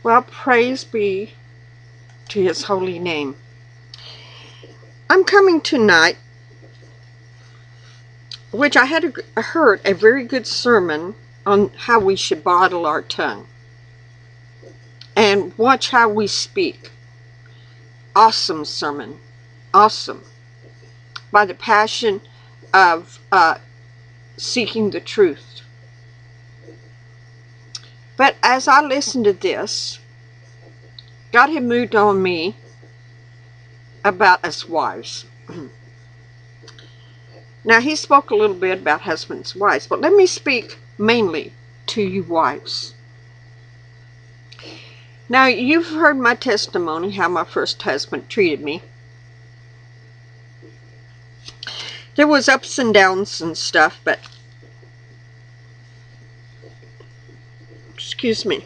Well, praise be to his holy name. I'm coming tonight, which I had heard a very good sermon on how we should bridle our tongue and watch how we speak. Awesome sermon. Awesome. By the passion of seeking the truth. But as I listened to this, God had moved on me about us wives. Now, he spoke a little bit about husbands and wives, but let me speak mainly to you wives. Now, you've heard my testimony, how my first husband treated me. There was ups and downs and stuff, but excuse me.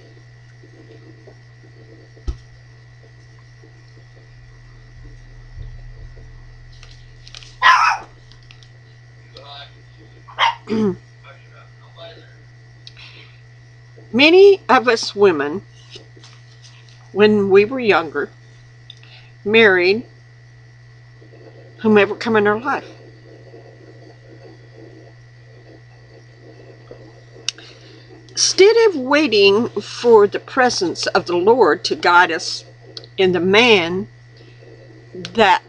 Many of us women, when we were younger, married whomever come in our life. Instead of waiting for the presence of the Lord to guide us in the man that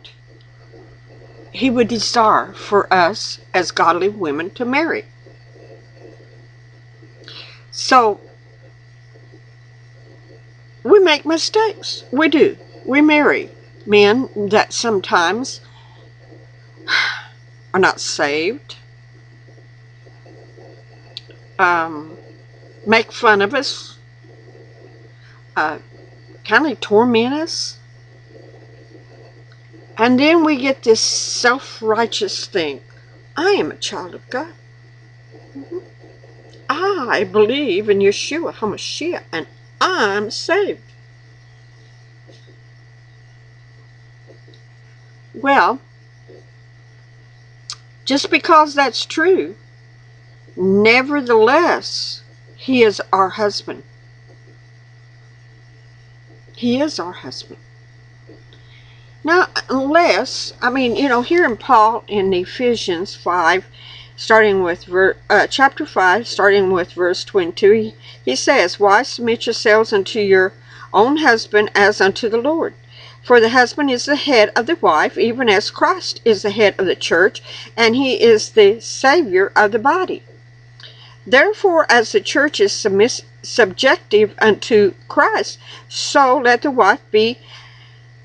he would desire for us as godly women to marry. So, we make mistakes. We do. We marry men that sometimes are not saved, make fun of us, kind of torment us. And then we get this self-righteous thing. I am a child of God. I believe in Yeshua HaMashiach, and I'm saved. Well, just because that's true, nevertheless, he is our husband. He is our husband. Now, unless, here in Paul in Ephesians 5, starting with chapter 5, starting with verse 22, he says, "Wives, submit yourselves unto your own husband as unto the Lord. For the husband is the head of the wife, even as Christ is the head of the church, and he is the Savior of the body. Therefore, as the church is subjective unto Christ, so let the wife be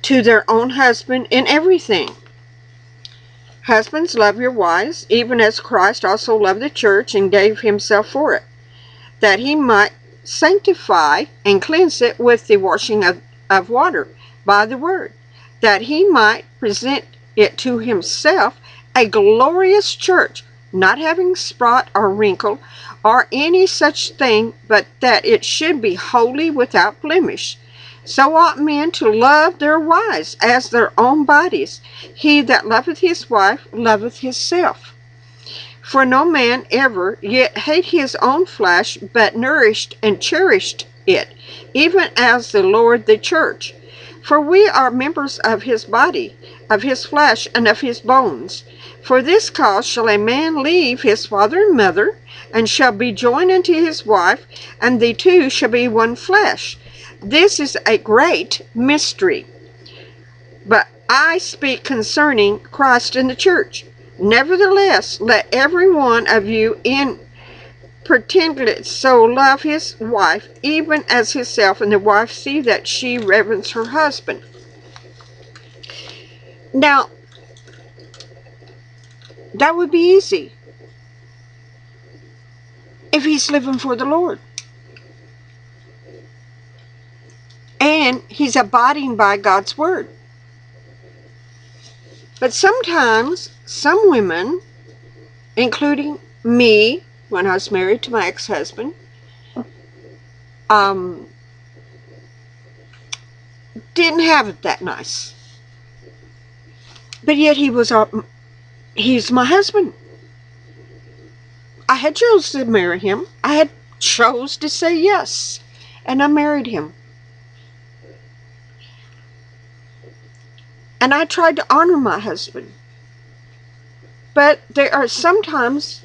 to their own husband in everything. Husbands, love your wives, even as Christ also loved the church and gave himself for it, that he might sanctify and cleanse it with the washing of water by the word, that he might present it to himself a glorious church, not having spot or wrinkle or any such thing, but that it should be holy without blemish. So ought men to love their wives as their own bodies. He that loveth his wife loveth himself. For no man ever yet hate his own flesh, but nourished and cherished it, even as the Lord the church. For we are members of his body, of his flesh, and of his bones. For this cause shall a man leave his father and mother, and shall be joined unto his wife, and the two shall be one flesh. This is a great mystery. But I speak concerning Christ and the church. Nevertheless, let every one of you in particular so love his wife, even as himself, and the wife see that she reverence her husband." Now, that would be easy if he's living for the Lord. And he's abiding by God's word. But sometimes, some women, including me, when I was married to my ex-husband, didn't have it that nice. But yet he's my husband. I had chose to marry him. I had chose to say yes. And I married him. And I tried to honor my husband. But there are sometimes,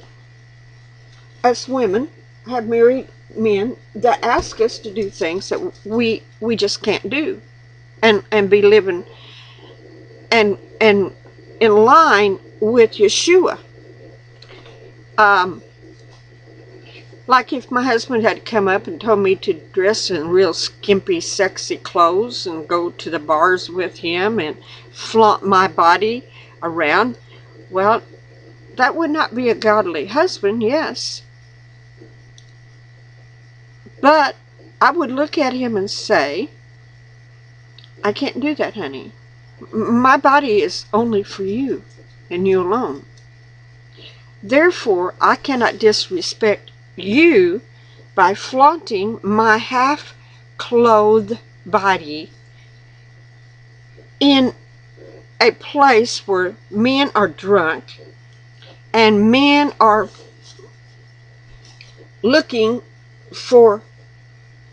as women, have married men that ask us to do things that we just can't do, and be living and in line with Yeshua. Like if my husband had come up and told me to dress in real skimpy, sexy clothes and go to the bars with him and flaunt my body around, well, that would not be a godly husband, yes. But I would look at him and say, I can't do that, honey. My body is only for you and you alone. Therefore, I cannot disrespect you by flaunting my half-clothed body in a place where men are drunk and men are looking for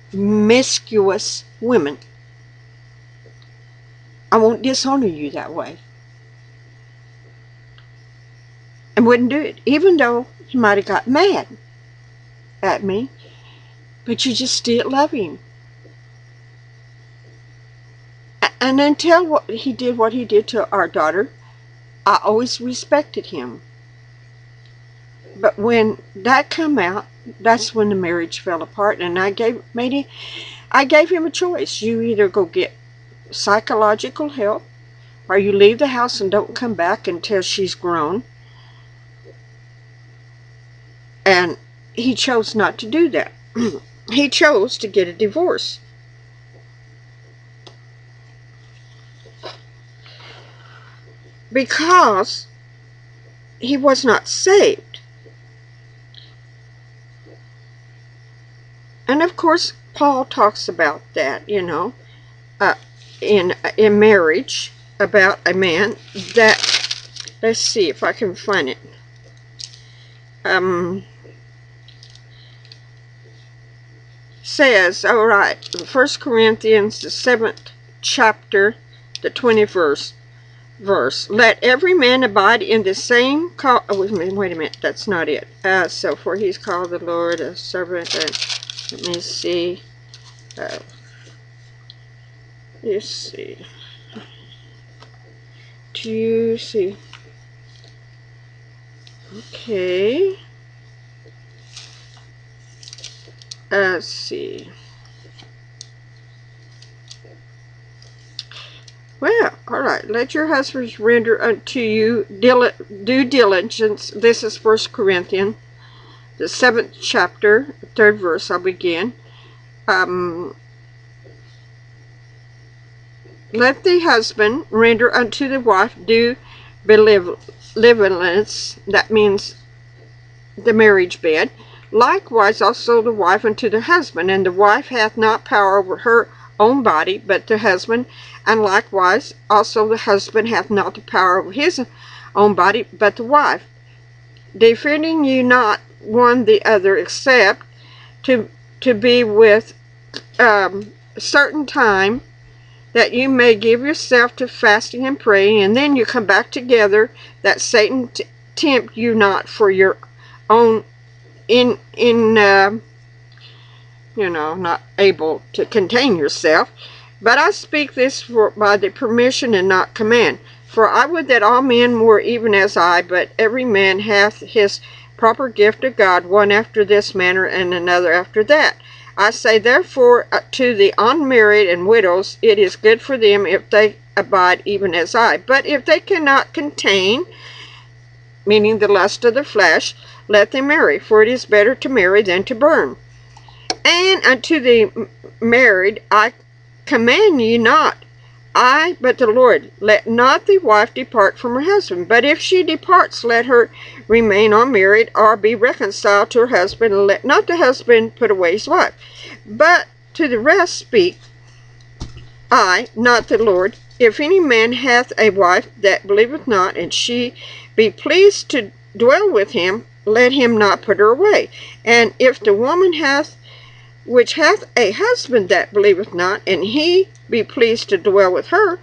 promiscuous women. I won't dishonor you that way. And wouldn't do it, even though he might have got mad at me, but you just still love him. And until what he did to our daughter, I always respected him. But when that come out, that's when the marriage fell apart, and I gave him a choice. You either go get psychological help, or you leave the house and don't come back until she's grown. And he chose not to do that. He chose to get a divorce. Because he was not saved. And of course, Paul talks about that, in marriage, about a man that, let's see if I can find it. Says, all right, 1 Corinthians, the 7th chapter, the 20th verse. Let every man abide in the same call. Oh, wait a minute, that's not it. So, for he's called the Lord a servant. Let me see. Let's see. Do you see? Okay. Let's see. Well, all right. Let your husbands render unto you due diligence. This is 1 Corinthians, the 7th chapter, 3rd verse. I'll begin. Let the husband render unto the wife due benevolence. That means the marriage bed. Likewise also the wife unto the husband, and the wife hath not power over her own body, but the husband, and likewise also the husband hath not the power over his own body, but the wife. Defending you not one the other, except to be with certain time, that you may give yourself to fasting and praying, and then you come back together, that Satan tempt you not for your own not able to contain yourself. But I speak this by the permission and not command. For I would that all men were even as I, but every man hath his proper gift of God, one after this manner, and another after that. I say therefore to the unmarried and widows, it is good for them if they abide even as I. But if they cannot contain, meaning the lust of the flesh, let them marry, for it is better to marry than to burn. And unto the married I command you not, I, but the Lord, let not the wife depart from her husband. But if she departs, let her remain unmarried, or be reconciled to her husband, and let not the husband put away his wife. But to the rest speak I, not the Lord. If any man hath a wife that believeth not, and she be pleased to dwell with him, let him not put her away. And if the woman which hath a husband that believeth not, and he be pleased to dwell with her,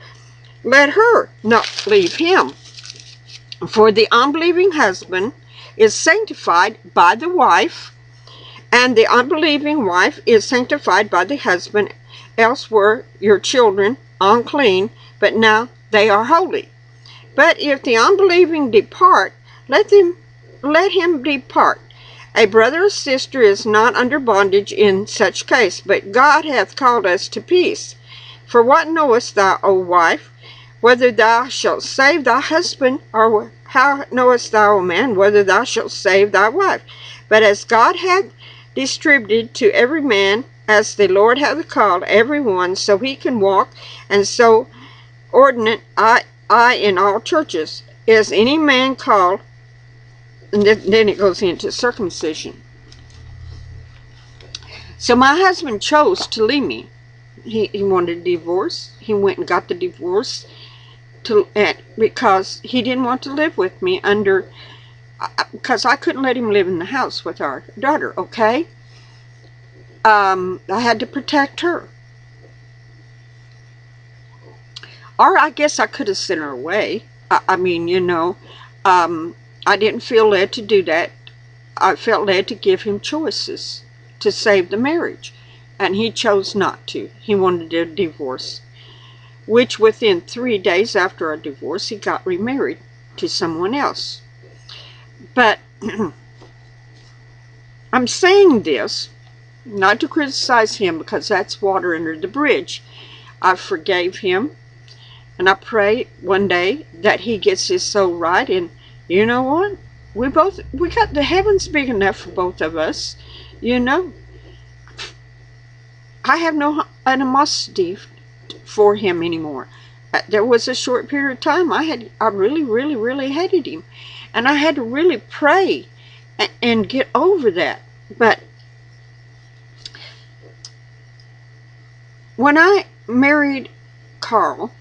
let her not leave him. For the unbelieving husband is sanctified by the wife, and the unbelieving wife is sanctified by the husband. Else were your children unclean, but now they are holy. But if the unbelieving depart, let him depart. A brother or sister is not under bondage in such case, but God hath called us to peace. For what knowest thou, O wife, whether thou shalt save thy husband, or how knowest thou, O man, whether thou shalt save thy wife? But as God hath distributed to every man, as the Lord hath called every one, so he can walk, and so ordinate I in all churches. Is any man called? And then it goes into circumcision. So my husband chose to leave me. He wanted a divorce. He went and got the divorce because he didn't want to live with me because I couldn't let him live in the house with our daughter, okay? I had to protect her. Or I guess I could have sent her away. I mean, I didn't feel led to do that. I felt led to give him choices to save the marriage. And he chose not to. He wanted a divorce. Which within 3 days after our divorce, he got remarried to someone else. But I'm saying this not to criticize him, because that's water under the bridge. I forgave him. And I pray one day that he gets his soul right. And you know what? We got the heavens big enough for both of us. I have no animosity for him anymore. There was a short period of time I really, really, really hated him. And I had to really pray and get over that. But when I married Carl,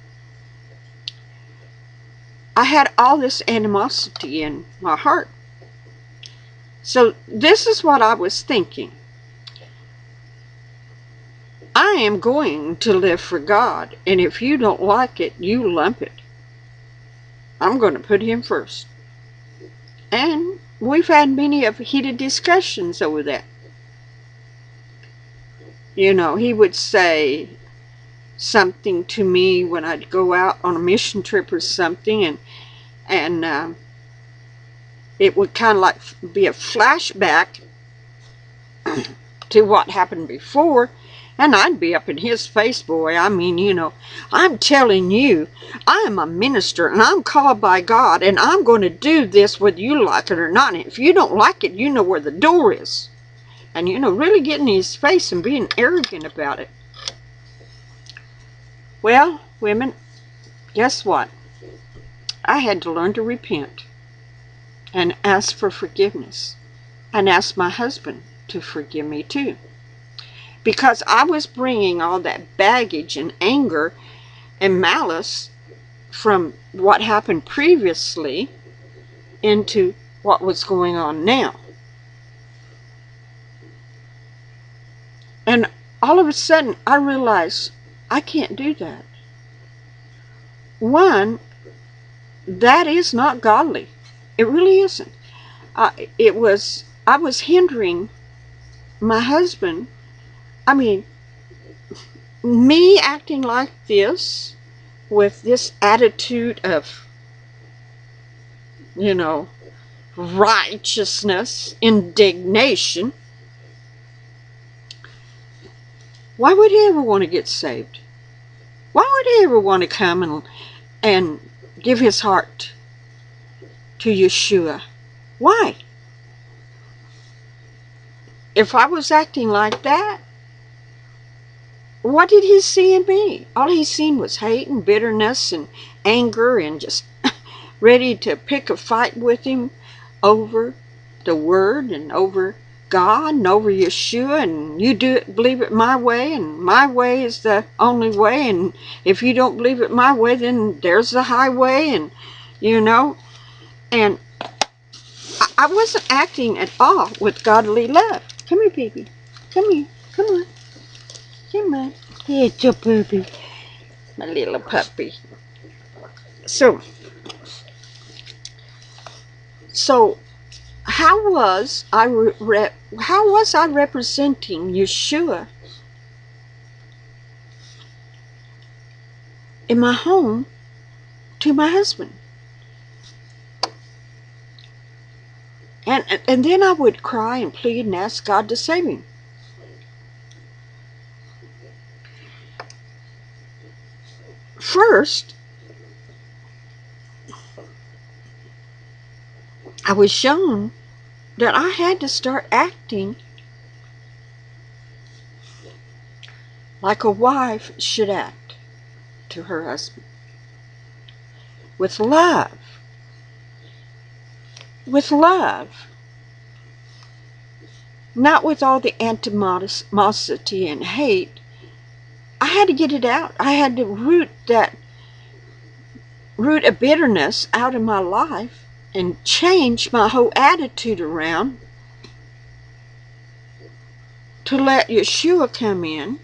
I had all this animosity in my heart. So this is what I was thinking. I am going to live for God, and if you don't like it, you lump it. I'm going to put him first. And we've had many of heated discussions over that. He would say something to me when I'd go out on a mission trip or something, and it would kind of like be a flashback to what happened before, and I'd be up in his face, boy. I mean, I'm telling you, I am a minister, and I'm called by God, and I'm going to do this whether you like it or not. And if you don't like it, you know where the door is. And, really getting in his face and being arrogant about it. Well, women, guess what? I had to learn to repent and ask for forgiveness, and ask my husband to forgive me too. Because I was bringing all that baggage and anger and malice from what happened previously into what was going on now. And all of a sudden, I realized I can't do that. One, that is not godly. It really isn't. I was hindering my husband. I mean, me acting like this, with this attitude of, righteousness, indignation. Why would he ever want to get saved? Why would he ever want to come and give his heart to Yeshua? Why? If I was acting like that, what did he see in me? All he seen was hate and bitterness and anger, and just ready to pick a fight with him over the word and over God and over Yeshua, and you believe it my way, and my way is the only way, and if you don't believe it my way, then there's the highway, and and I wasn't acting at all with godly love. Come here, baby. Come here. Come on. Come on. Here's your baby. My little puppy. So how was I representing Yeshua in my home to my husband? And then I would cry and plead and ask God to save him. First, I was shown that I had to start acting like a wife should act to her husband. With love. With love. Not with all the animosity and hate. I had to get it out. I had to root a bitterness out of my life and change my whole attitude around to let Yeshua come in,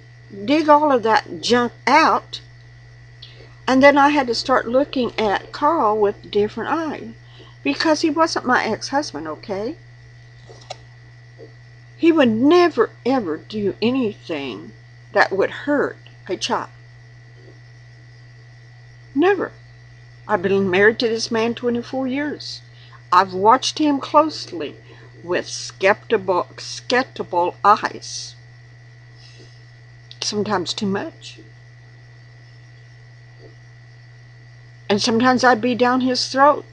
dig all of that junk out, and then I had to start looking at Carl with a different eye, because he wasn't my ex-husband, okay? He would never ever do anything that would hurt a child. Never. I've been married to this man 24 years. I've watched him closely with skeptical eyes. Sometimes too much. And sometimes I'd be down his throat.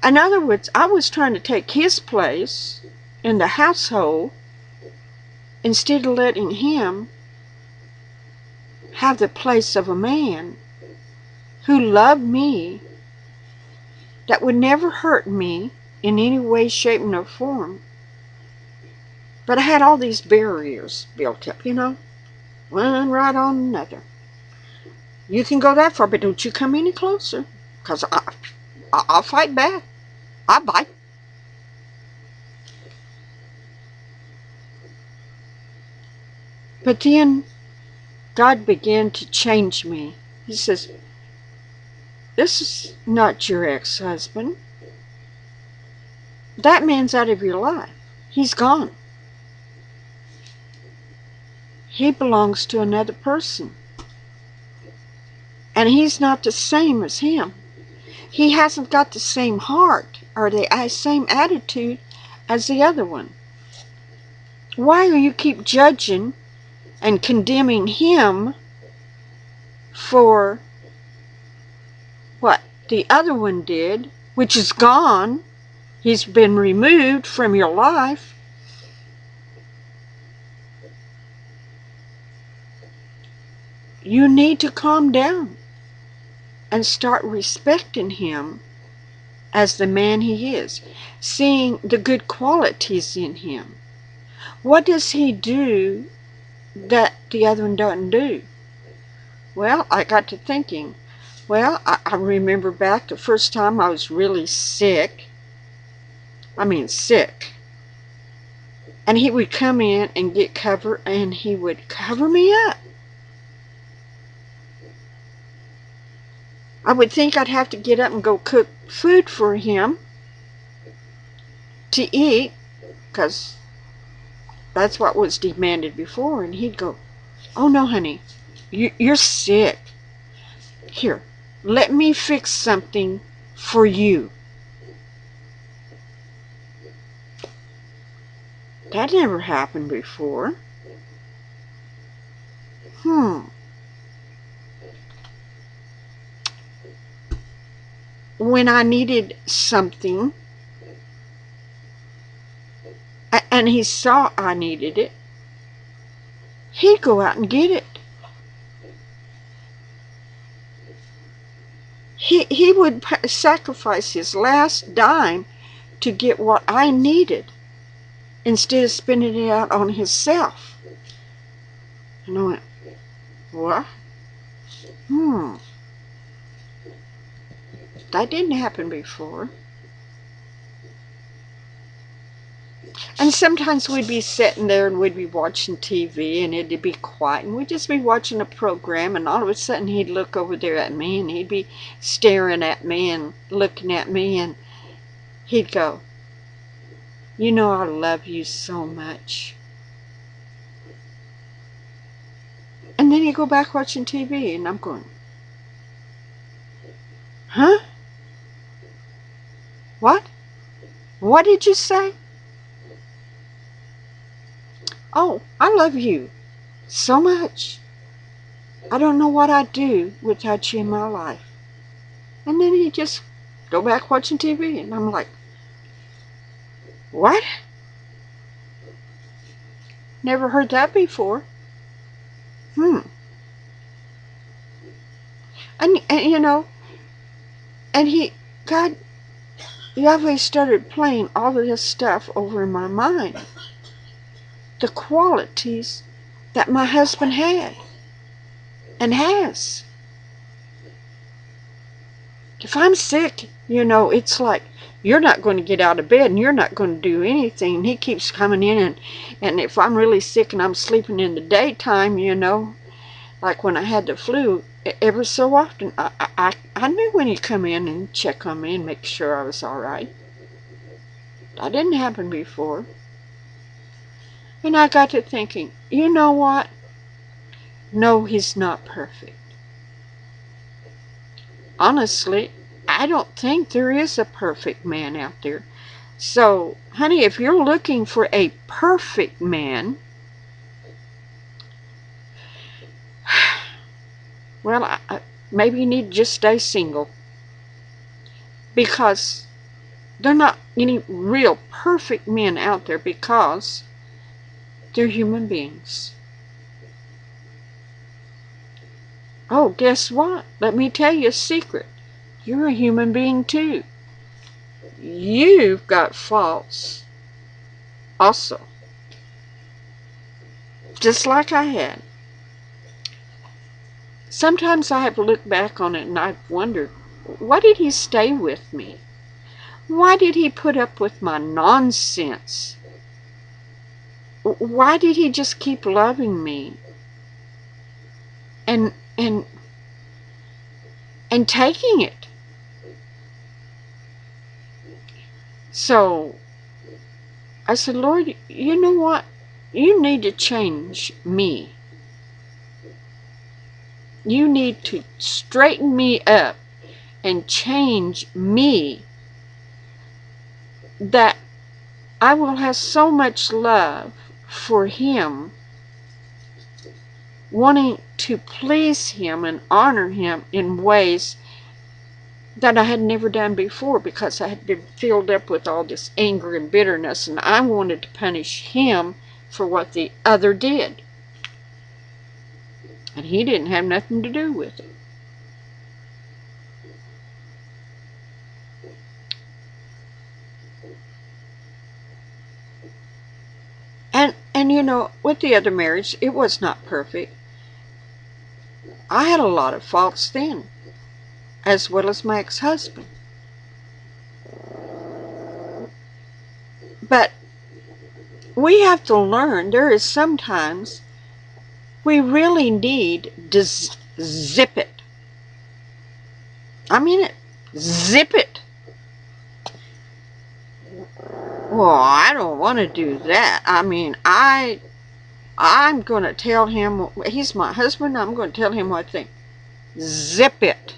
In other words, I was trying to take his place in the household instead of letting him have the place of a man who loved me, that would never hurt me in any way, shape, or form. But I had all these barriers built up, one right on another. You can go that far, but don't you come any closer, because I'll fight back. I'll bite. But then God began to change me. He says, this is not your ex-husband. That man's out of your life. He's gone. He belongs to another person. And he's not the same as him. He hasn't got the same heart or the same attitude as the other one. Why do you keep judging and condemning him for what the other one did, which is gone? He's been removed from your life. You need to calm down and start respecting him as the man he is, seeing the good qualities in him. What does he do that the other one doesn't do? Well, I got to thinking. Well, I remember back the first time I was really sick. I mean sick. And he would come in and get cover, and he would cover me up. I would think I'd have to get up and go cook food for him to eat, because that's what was demanded before. And he'd go, oh no, honey, you're sick. Here, let me fix something for you. That never happened before. When I needed something, and he saw I needed it, he'd go out and get it. He would sacrifice his last dime to get what I needed, instead of spending it out on himself. And I went, what? That didn't happen before. And sometimes we'd be sitting there and we'd be watching TV and it'd be quiet and we'd just be watching a program, and all of a sudden he'd look over there at me and he'd be staring at me and looking at me, and he'd go, "You know, I love you so much." And then he'd go back watching TV and I'm going, "Huh? What? What did you say?" "Oh, I love you so much. I don't know what I'd do without you in my life." And then he'd just go back watching TV and I'm like, "What? Never heard that before." And you know, and God, Yahweh started playing all of this stuff over in my mind. The qualities that my husband had and has. If I'm sick, you know, it's like, you're not going to get out of bed and you're not going to do anything. And he keeps coming in, and if I'm really sick and I'm sleeping in the daytime, you know, like when I had the flu, every so often, I knew when he'd come in and check on me and make sure I was all right. That didn't happen before. And I got to thinking, you know what? No, he's not perfect. Honestly, I don't think there is a perfect man out there. So, honey, if you're looking for a perfect man, well, maybe you need to just stay single. Because there are not any real perfect men out there, because they're human beings. Oh, guess what? Let me tell you a secret. You're a human being too. You've got faults also. Just like I had. Sometimes I have looked back on it and I've wondered, why did he stay with me? Why did he put up with my nonsense? Why did he just keep loving me? And taking it. So I said, Lord, you know what? You need to change me. You need to straighten me up and change me, that I will have so much love for him, wanting to please him and honor him in ways that I had never done before, because I had been filled up with all this anger and bitterness, and I wanted to punish him for what the other did. And he didn't have nothing to do with it. And you know, with the other marriage, it was not perfect. I had a lot of faults then, as well as my ex-husband. But we have to learn, there is sometimes we really need to zip it. I mean it. Zip it. Well, I don't want to do that. I mean, I'm going to tell him, he's my husband, I'm going to tell him what I think. Zip it.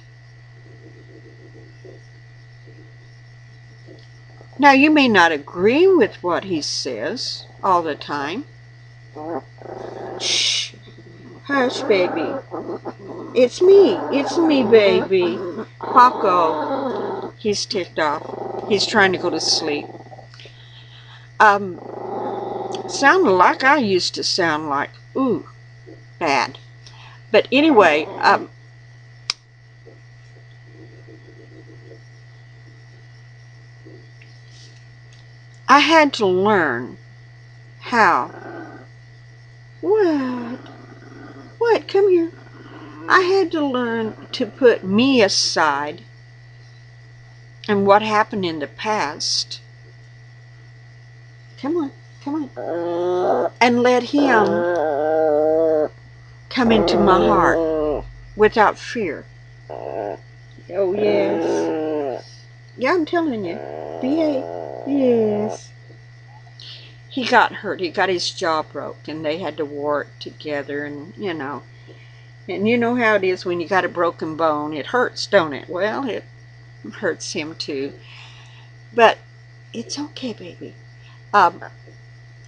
Now, you may not agree with what he says all the time. Shh. Hush, baby. It's me, baby. Paco. He's ticked off. He's trying to go to sleep. Sounded like I used to sound like. Ooh, bad. But anyway, I had to learn how. What? Come here. I had to learn to put me aside and what happened in the past, Come on, come on. And let him come into my heart without fear. Oh, yes. Yeah, I'm telling you. Behave. Yes. He got hurt. He got his jaw broke, and they had to work together, and you know. And you know how it is when you got a broken bone. It hurts, don't it? Well, it hurts him too. But it's okay, baby. I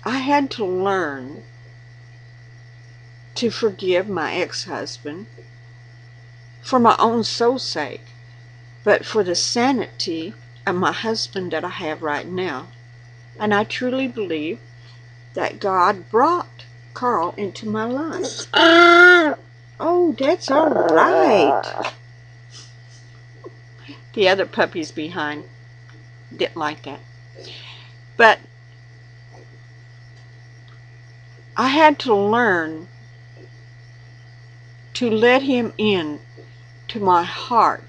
had to learn to forgive my ex-husband for my own soul's sake, but for the sanity of my husband that I have right now. And I truly believe that God brought Carl into my life. Oh, that's all right. The other puppies behind didn't like that. But I had to learn to let him in to my heart.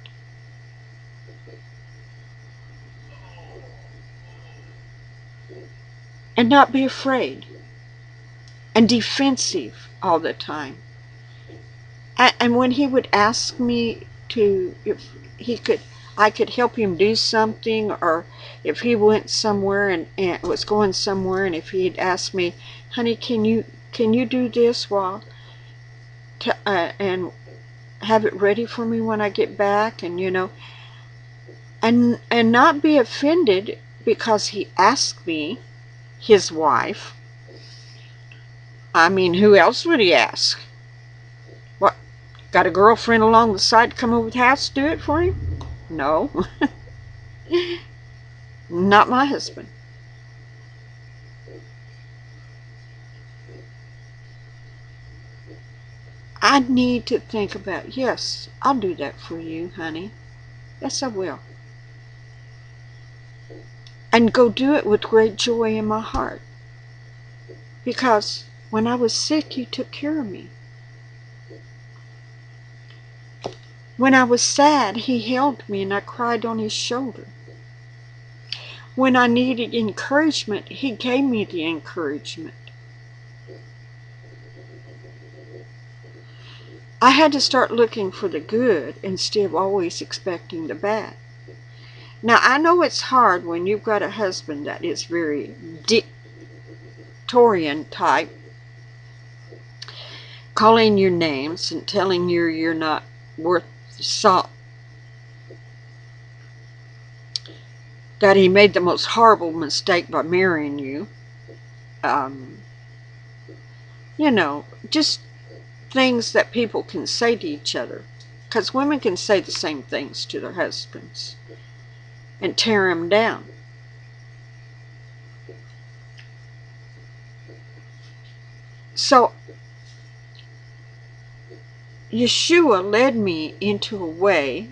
And not be afraid and defensive all the time. And when he would ask me if I could help him do something, or if he went somewhere and was going somewhere, and if he'd ask me, honey, can you do this and have it ready for me when I get back, and you know, and not be offended because he asked me, his wife. I mean, who else would he ask? What, got a girlfriend along the side to come over to the house to do it for him? No. Not my husband. I need to think about, yes, I'll do that for you, honey. Yes, I will. And go do it with great joy in my heart. Because when I was sick, you took care of me. When I was sad, he held me and I cried on his shoulder. When I needed encouragement, he gave me the encouragement. I had to start looking for the good instead of always expecting the bad. Now, I know it's hard when you've got a husband that is very dictatorial type, calling you names and telling you you're not worth salt. That he made the most horrible mistake by marrying you. You know, just things that people can say to each other. Because women can say the same things to their husbands and tear them down. So, Yeshua led me into a way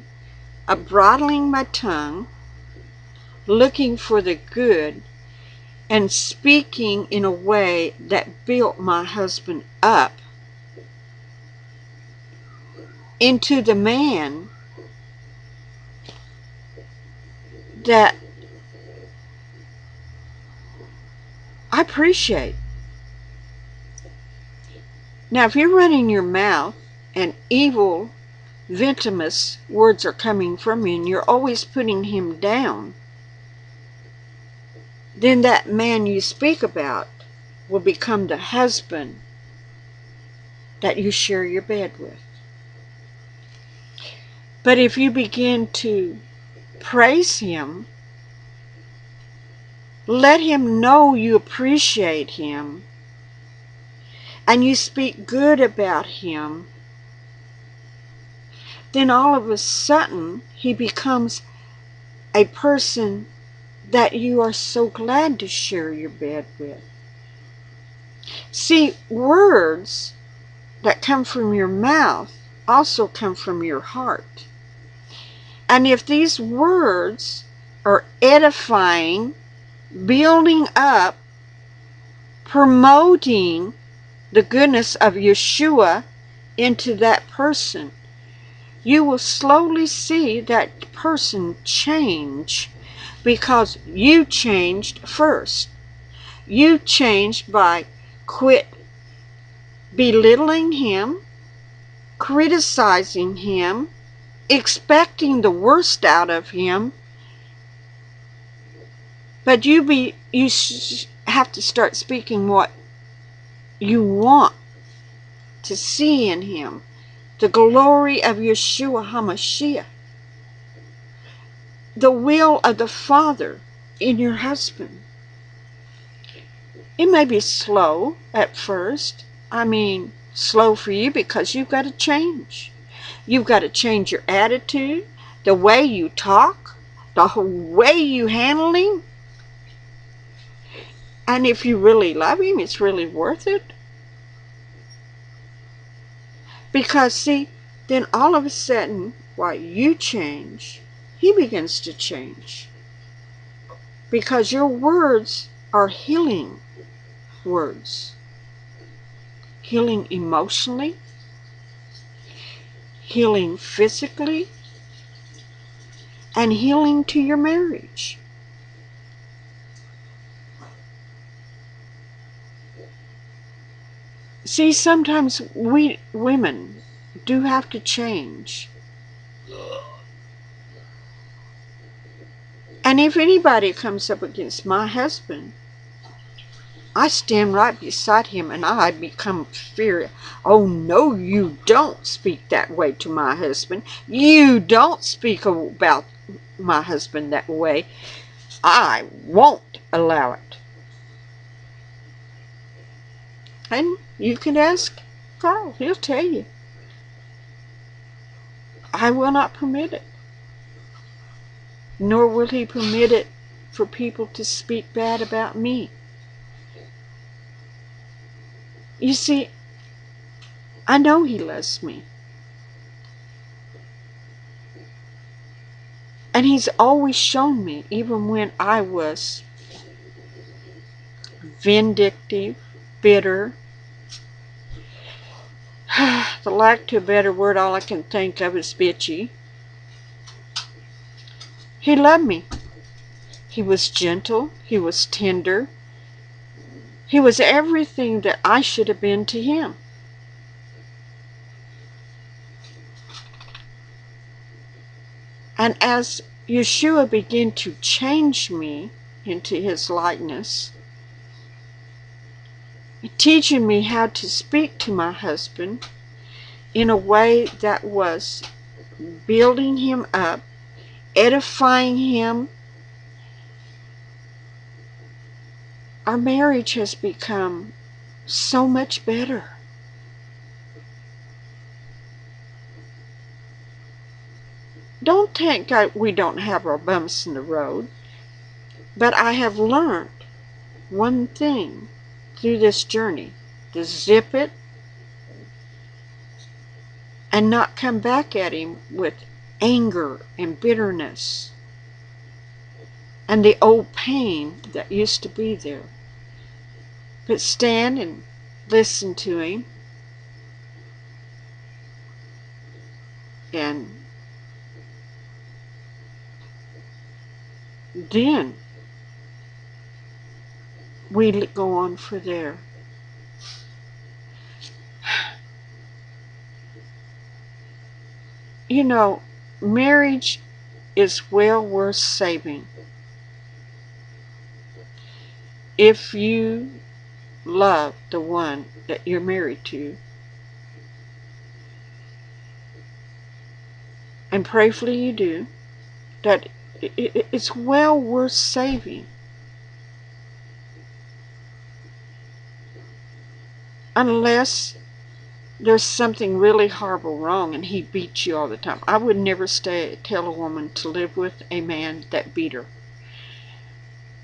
of bridling my tongue, looking for the good, and speaking in a way that built my husband up into the man that I appreciate. Now, if you're running your mouth and evil, venomous words are coming from you and you're always putting him down, then that man you speak about will become the husband that you share your bed with. But if you begin to praise him, let him know you appreciate him, and you speak good about him, then all of a sudden he becomes a person that you are so glad to share your bed with. See, words that come from your mouth also come from your heart. And if these words are edifying, building up, promoting the goodness of Yeshua into that person, you will slowly see that person change because you changed first. You change by quit belittling him, criticizing him, expecting the worst out of him. But you have to start speaking what you want to see in him. The glory of Yeshua HaMashiach. The will of the Father in your husband. It may be slow at first. I mean, slow for you because you've got to change. You've got to change your attitude, the way you talk, the whole way you handle him. And if you really love him, it's really worth it. Because, see, then all of a sudden, while you change, he begins to change. Because your words are healing words. Healing emotionally, healing physically, and healing to your marriage. See, sometimes we women do have to change. And if anybody comes up against my husband, I stand right beside him and I become furious. Oh no, you don't speak that way to my husband. You don't speak about my husband that way. I won't allow it. And you can ask Carl, he'll tell you. I will not permit it. Nor will he permit it for people to speak bad about me. You see, I know he loves me. And he's always shown me, even when I was vindictive, bitter. The lack to a better word, all I can think of is bitchy. He loved me. He was gentle. He was tender. He was everything that I should have been to him. And as Yeshua began to change me into his likeness, teaching me how to speak to my husband in a way that was building him up, edifying him, our marriage has become so much better. Don't think we don't have our bumps in the road, but I have learned one thing through this journey: to zip it and not come back at him with anger and bitterness and the old pain that used to be there. But stand and listen to him and then we go on for there. You know, marriage is well worth saving if you love the one that you're married to. And prayerfully you do. That it's well worth saving. Unless there's something really horrible wrong and he beats you all the time. I would never tell a woman to live with a man that beat her.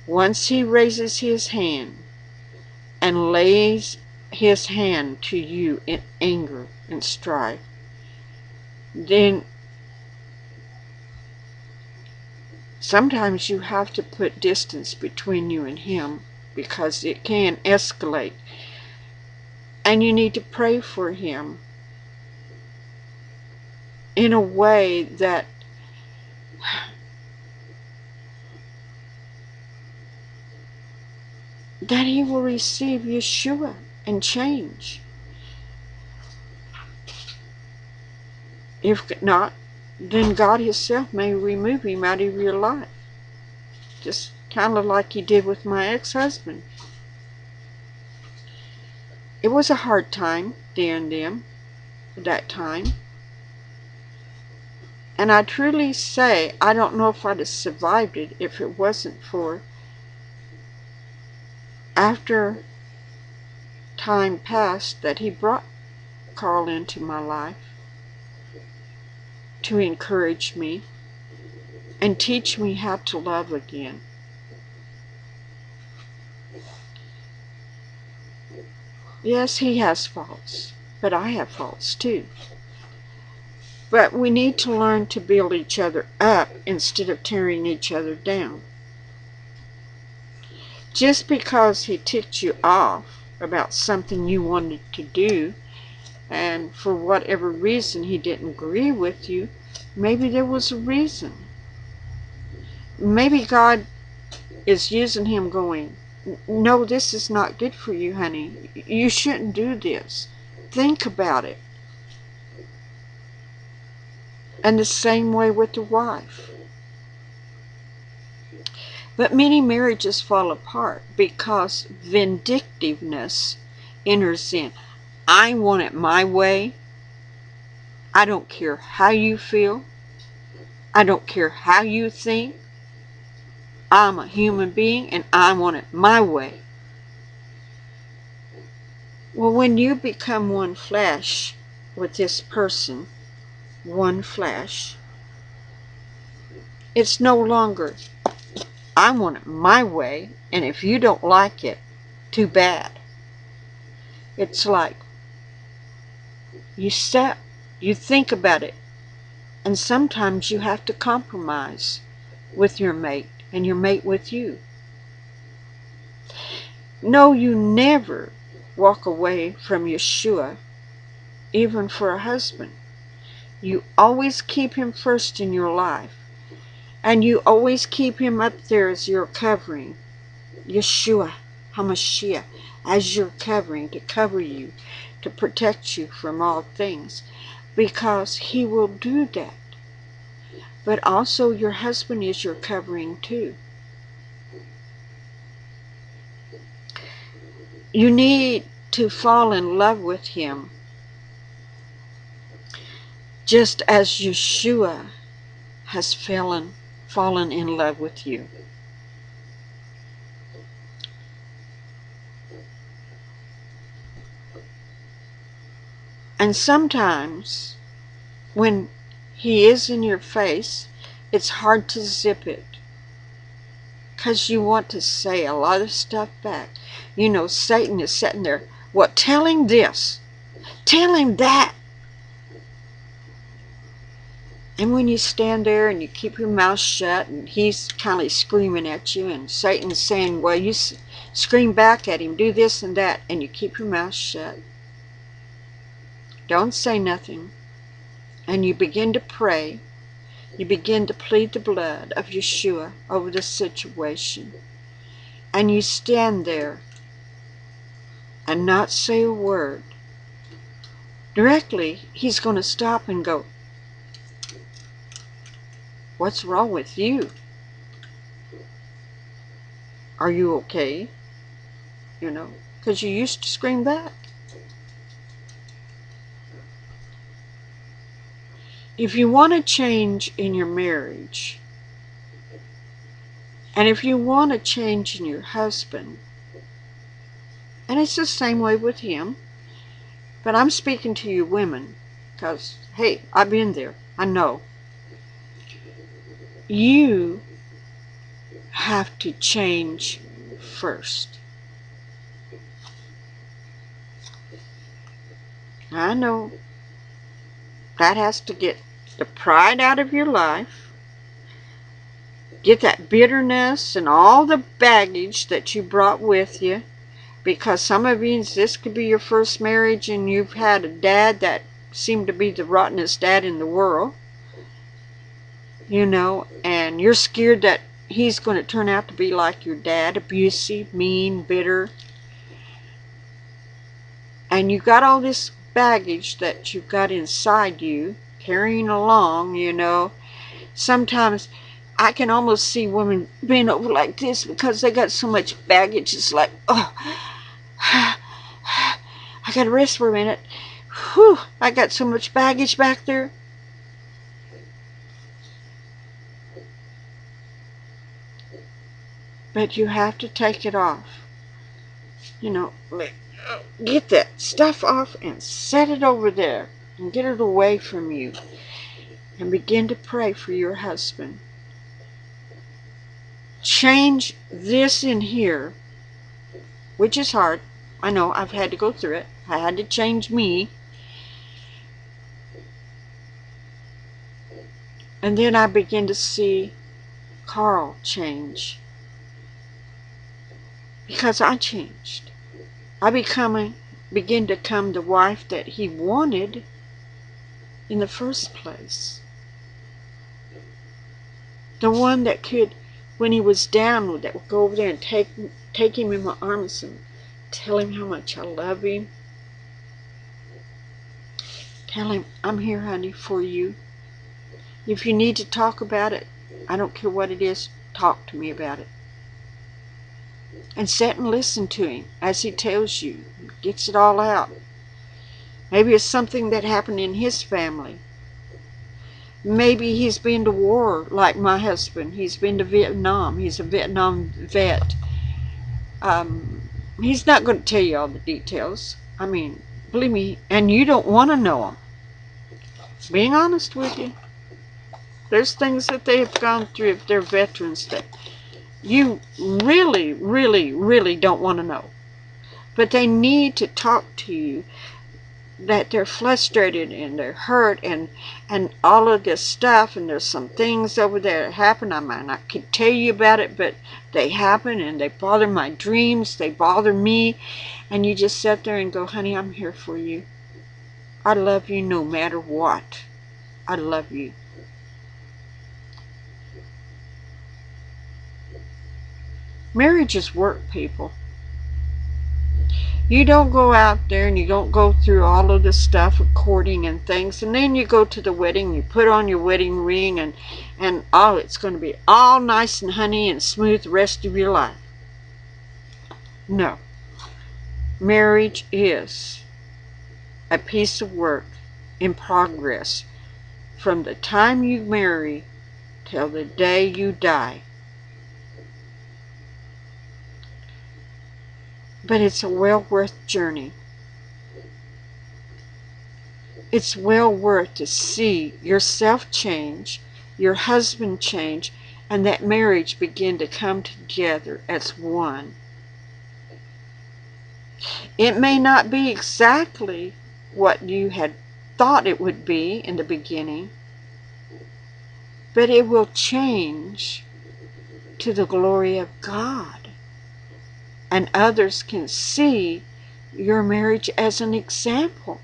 Once he raises his hand and lays his hand to you in anger and strife, then sometimes you have to put distance between you and him because it can escalate. And you need to pray for him in a way that that he will receive Yeshua and change. If not, then God himself may remove him out of your life. Just kind of like he did with my ex-husband. It was a hard time, that time. And I truly say, I don't know if I'd have survived it if it wasn't for, after time passed, that he brought Carl into my life to encourage me and teach me how to love again. Yes, he has faults, but I have faults too. But we need to learn to build each other up instead of tearing each other down. Just because he ticked you off about something you wanted to do, and for whatever reason he didn't agree with you, maybe there was a reason. Maybe God is using him going, no, this is not good for you, honey. You shouldn't do this. Think about it. And the same way with the wife. But many marriages fall apart because vindictiveness enters in. I want it my way. I don't care how you feel. I don't care how you think. I'm a human being and I want it my way. Well, when you become one flesh with this person, one flesh, it's no longer, I want it my way, and if you don't like it, too bad. It's like, you think about it, and sometimes you have to compromise with your mate, and your mate with you. No, you never walk away from Yeshua, even for a husband. You always keep him first in your life. And you always keep him up there as your covering. Yeshua, HaMashiach, as your covering, to cover you, to protect you from all things. Because he will do that. But also your husband is your covering too. You need to fall in love with him, just as Yeshua has fallen in love with you. And sometimes, when he is in your face, it's hard to zip it. Because you want to say a lot of stuff back. You know, Satan is sitting there, well, tell him this. Tell him that. And when you stand there and you keep your mouth shut and he's kind of screaming at you and Satan's saying, well, you scream back at him, do this and that, and you keep your mouth shut. Don't say nothing. And you begin to pray. You begin to plead the blood of Yeshua over the situation. And you stand there and not say a word. Directly, he's going to stop and go, what's wrong with you? Are you okay? You know, because you used to scream back. If you want to change in your marriage, and if you want to change in your husband, and it's the same way with him, but I'm speaking to you women, because, hey, I've been there. I know. You have to change first. I know. That has to get the pride out of your life. Get that bitterness and all the baggage that you brought with you. Because some of you, this could be your first marriage and you've had a dad that seemed to be the rottenest dad in the world. You know, and you're scared that he's going to turn out to be like your dad, abusive, mean, bitter. And you got all this baggage that you've got inside you, carrying along, you know. Sometimes I can almost see women being over like this because they got so much baggage. It's like, oh, I got to rest for a minute. Whew, I got so much baggage back there. But you have to take it off. You know, get that stuff off and set it over there and get it away from you. And begin to pray for your husband. Change this in here, which is hard. I know, I've had to go through it. I had to change me. And then I begin to see Carl change. Because I changed. I begin to become the wife that he wanted in the first place. The one that could, when he was down, that would go over there and take him in my arms and tell him how much I love him. Tell him, I'm here, honey, for you. If you need to talk about it, I don't care what it is, talk to me about it. And sit and listen to him as he tells you, gets it all out. Maybe it's something that happened in his family. Maybe he's been to war like my husband. He's been to Vietnam. He's a Vietnam vet. He's not going to tell you all the details. I mean, believe me, and you don't want to know them. Being honest with you. There's things that they have gone through if they're veterans that you really, really, really don't want to know. But they need to talk to you that they're frustrated and they're hurt and all of this stuff, and there's some things over there that happen. I might not could tell you about it, but they happen and they bother my dreams, they bother me, and you just sit there and go, honey, I'm here for you. I love you no matter what. I love you. Marriage is work, people. You don't go out there and you don't go through all of this stuff of courting and things, and then you go to the wedding, you put on your wedding ring, and oh, it's going to be all nice and honey and smooth the rest of your life. No. Marriage is a piece of work in progress from the time you marry till the day you die. But it's a well worth journey. It's well worth to see yourself change, your husband change, and that marriage begin to come together as one. It may not be exactly what you had thought it would be in the beginning, but it will change to the glory of God. And others can see your marriage as an example.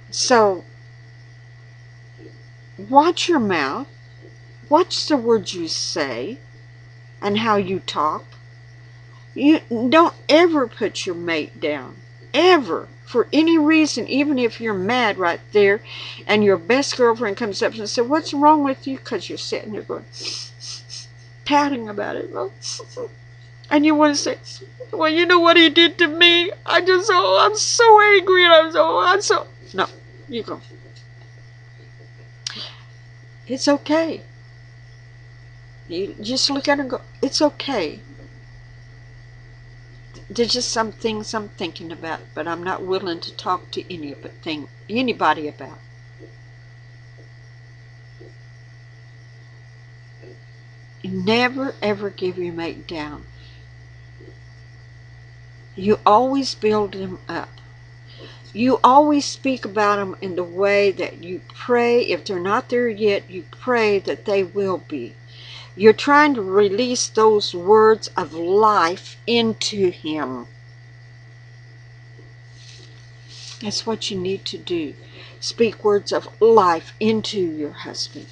So, watch your mouth. Watch the words you say and how you talk. You don't ever put your mate down. Ever. For any reason, even if you're mad right there and your best girlfriend comes up and says, what's wrong with you? Because you're sitting there going, pouting about it. And you want to say, well, you know what he did to me? I'm so angry, and I'm so... No, you go. It's okay. You just look at it and go, it's okay. There's just some things I'm thinking about, but I'm not willing to talk to anybody about. Never ever give your mate down. You always build them up. You always speak about them in the way that you pray. If they're not there yet, you pray that they will be. You're trying to release those words of life into him. That's what you need to do. Speak words of life into your husband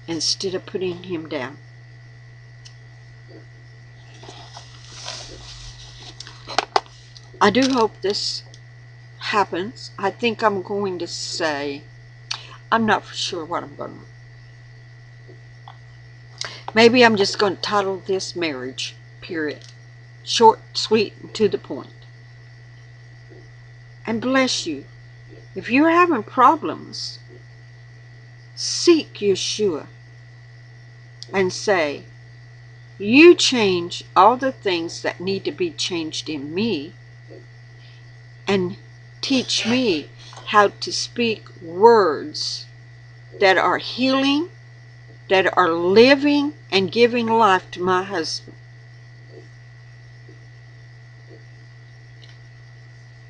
instead of putting him down. I do hope this happens. I think I'm going to say, I'm not for sure what I'm going to. Maybe I'm just going to title this Marriage, period. Short, sweet, and to the point. And bless you. If you're having problems, seek Yeshua and say, you change all the things that need to be changed in me and teach me how to speak words that are healing, that are living and giving life to my husband.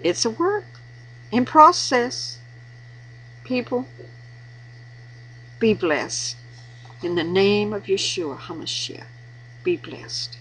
It's a work in process. People, be blessed. In the name of Yeshua HaMashiach, be blessed.